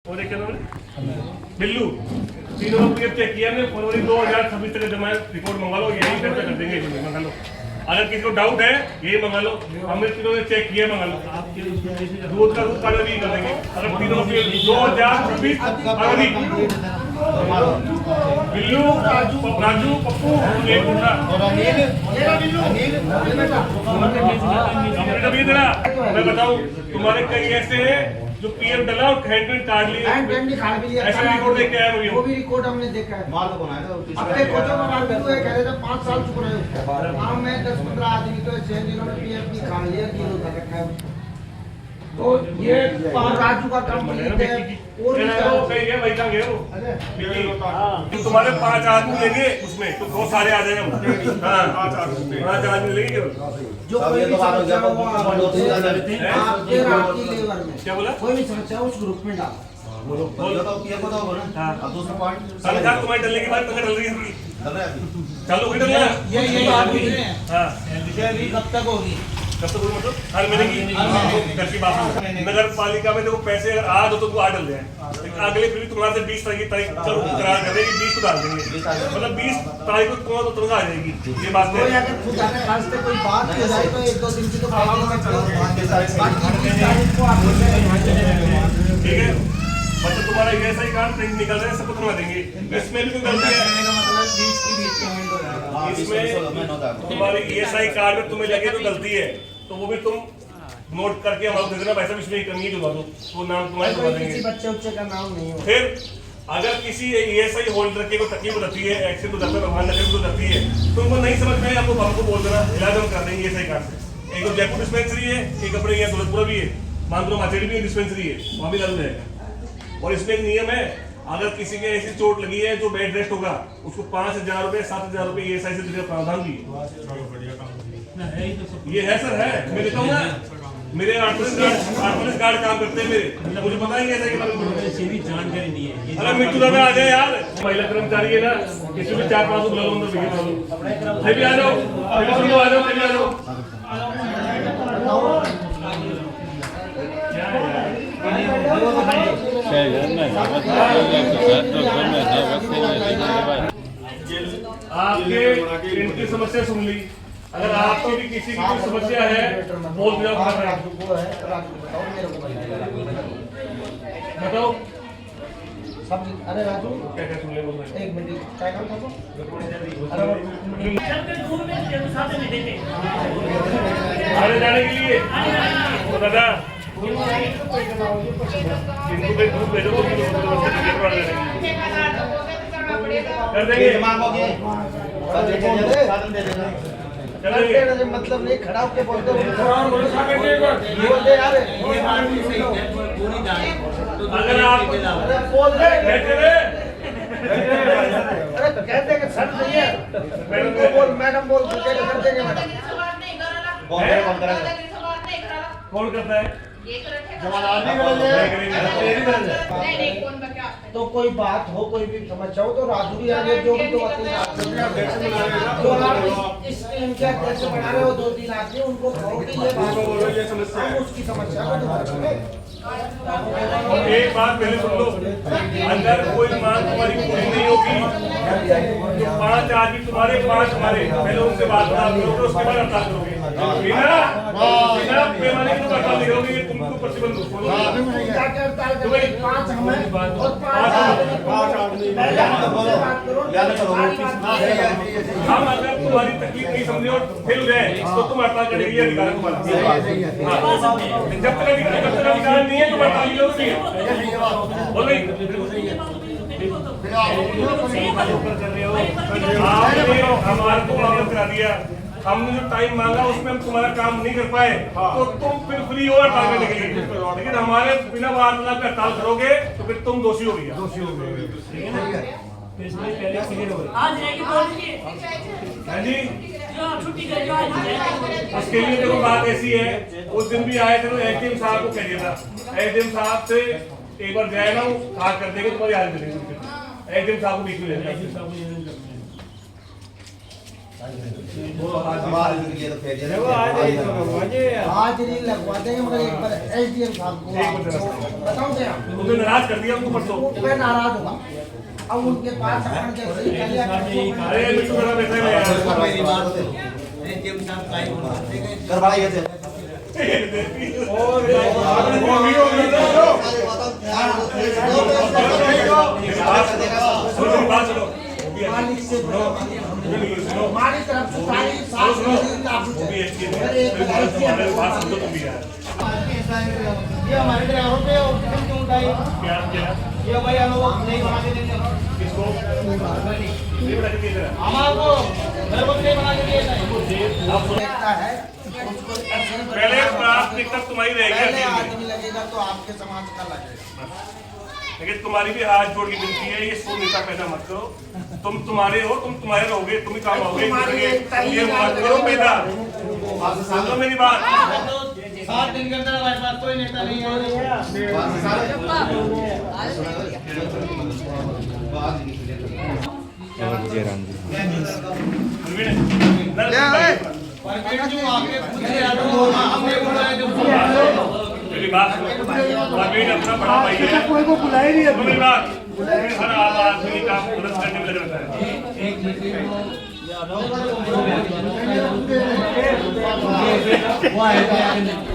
वो देख बिल्लू तीनों पीएफ चेक किया हमने फरवरी 2026 तक जमा रिपोर्ट मंगा लो, यही घर पे कर देंगे, मंगा लो। अगर किसी को डाउट है यही मंगा लो, हमने तीनों ने चेक किया, मंगा लो। दूध का दूध भी कर देंगे अगर तीनों पीएफ 2026 फरवरी। बिल्लू राजू पप्पू मैं बताऊं तुम्हारे कई ऐसे हैं जो पीएफ डला और हैंड काट लिया, ऐसा रिकॉर्ड देख के आया मुझे। वो भी रिकॉर्ड हमने देखा है। माल कौन आया था? अपने कोचों का माल बिल्कुल कह रहे थे 5 साल चुक रहे हो। गांव में 10-15 आदमी तो ऐसे हैं जिन्होंने पीएफ भी खा लिया, किलो तक रखा है। तो ये राजू का काम है और कहीं गए वही कहां गए वो? तुम्हारे 5 आदमी लेंगे उसमें तो बहुत सारे आ जाएंगे। हां 5 आदमी लेंगे जो कोई भी समस्या हो आपके रात की लेबर में क्या बोला, कोई भी समस्या उस ग्रुप में डालो। बोलो तो पीएफ को बोलो ना। अब दूसरा पॉइंट साले का तुम्हारे डलने के बाद पंखा डल रही है, चल रहा है चलो फिर डलना। ये बात पूछ रहे हैं। हां ये कब तक होगी? कब तक होगी मतलब हर महीने की घर की बात। नगर पालिका में देखो पैसे अगर आज हो तो आ डल जाए, अगले फिर तुम्हारे से 20 तारीख चलो करार कर देंगे, 20 को डाल देंगे, मतलब 20 तारीख को तुम्हारा तो तनख्वाह आ जाएगी। ये बात है। अगर खुदा ने खास्ते कोई बात हो जाए तो 1-2 दिन की तो ठीक है। मतलब तुम्हारा ऐसा ही काम प्रिंट निकल रहा है, सबको तनख्वाह देंगे। इसमें भी कोई गलती है, इसमें तुम्हारे ईएसआई कार्ड में तुम्हें लगे तो गलती है तो वो भी तुम नोट करके हमारे दे देना, पैसा भी इसमें कमी है जो वो नाम तुम्हारे दबा देंगे। किसी बच्चे का नाम नहीं हो। फिर अगर किसी ईएसआई होल्डर के को तकलीफ रहती है, एक्सीडेंट हो जाता है, भगवान नजर हो जाती है, तो उनको नहीं समझ में आपको हमको बोल देना, इलाज हम कर देंगे ईएसआई कार्ड से। एक तो जयपुर डिस्पेंसरी है, एक अपने यहाँ दौलतपुरा भी है, मानपुरा माचेड़ी भी डिस्पेंसरी है, वहाँ भी लागू रहेगा। और इसमें एक नियम है, अगर किसी के ऐसी चोट लगी है जो बेड रेस्ट होगा उसको 5,000 रुपए 7,000 रुपए ईएसआई से देने का प्रावधान भी ये है। सर है, मैं देता हूँ ना, मेरे 8 पुलिस गार्ड काम करते हैं मेरे, मुझे पता ही ऐसा के बारे में जानकारी नहीं है। अरे मिट्टू दादा आ जाए यार, महिला कर्मचारी है ना, किसी भी 4-5 बुला लो अंदर भी आ जाओ, आ जाओ। आपके इनकी समस्या सुन ली, अगर आपको भी किसी की कोई समस्या है बोल दिया बताओ। सब अरे राजू क्या क्या सुन ले बोल रहे 1 मिनट चाय का था आने जाने के लिए तो दादा इनको भी दूध भेजो तो कर देंगे मतलब नहीं खड़ा होके बोलते बोलते यार अगर आप बोल रहे अरे तो कहते हैं कि सर नहीं है मैडम बोल कर देंगे मैडम कौन करता है तो कोई बात हो कोई भी समस्या हो तो राजू भी आगे जो भी तो जो आप इस इनके अध्यक्ष बना रहे हो 2-3 आदमी उनको कहो कि ये बात हम उसकी समस्या को एक बात पहले सुन लो, अगर कोई मांग तुम्हारी पूरी नहीं होगी तो 5 आदमी तुम्हारे 5 हमारे पहले उनसे बात करोगे, उसके बाद हड़ताल करोगे। बिना पैमाने की हड़ताल नहीं करोगे, ये तुमको प्रतिबंध हम अगर तुम्हारी तकलीफ नहीं समझे और फेल जाए तो तुम हड़ताल करेगी, ये अधिकार है तुम्हारा। जब तक अधिकार नहीं है तो हड़ताल की जरूरत नहीं है। बोल आपने हमारे को अवगत करा दिया, हमने जो टाइम मांगा उसमें हम तुम्हारा काम नहीं कर पाए तो तुम फिर फ्री हो हड़ताल करने के लिए, लेकिन हमारे बिना वार्तालाप पे हड़ताल करोगे तो फिर तुम दोषी हो गया। उसके लिए देखो बात ऐसी है, उस दिन भी आए थे तो एसडीएम साहब को कह दिया था, एसडीएम साहब से एक बार जाएगा वो कहा कर देंगे तुम्हारी हाल देंगे, एसडीएम साहब को बीच में लेना। हमारे लिए तो फिर ये हाजिरी लगवा देंगे मगर एक बार एसडीएम साहब को बताऊं क्या तुमने नाराज कर दिया उनको परसों। मैं नाराज होगा अब उनके पास अपन जैसे ही कलिया अरे मिट्टू मेरा बैठे हुए यार। करवाई है बात सुनो। मालिक से हमारी तरफ से सारी साथ वो भी एक चीज है। तुम्हारे बात समझो तुम भी यार। ये हमारे ड्राइवर पे ऑप्शन क्यों उठाई क्या क्या ये भाई हम लोग नहीं बना के देंगे किसको नहीं बना के दिया तेरा। हमारे को घर को नहीं बना के दिए आप सुनो। लगता है पहले प्राथमिकता तुम्हारी पहले रहेगी आदमी लगेगा तो आपके समाज का लगेगा लेकिन तुम्हारी भी हाथ जोड़ के विनती है ये सो नेता पैदा मत करो। तुम तुम्हारे हो तुम तुम्हारे रहोगे तुम ही काम आओगे ये मत करो पैदा। समझो मेरी बात। 7 दिन के अंदर हमारे पास कोई नेता नहीं मेरी बात अपना बड़ा भाई है कोई को बुलाया नहीं है मेरी बात हर आदमी का मदद करने में लगा रहता है।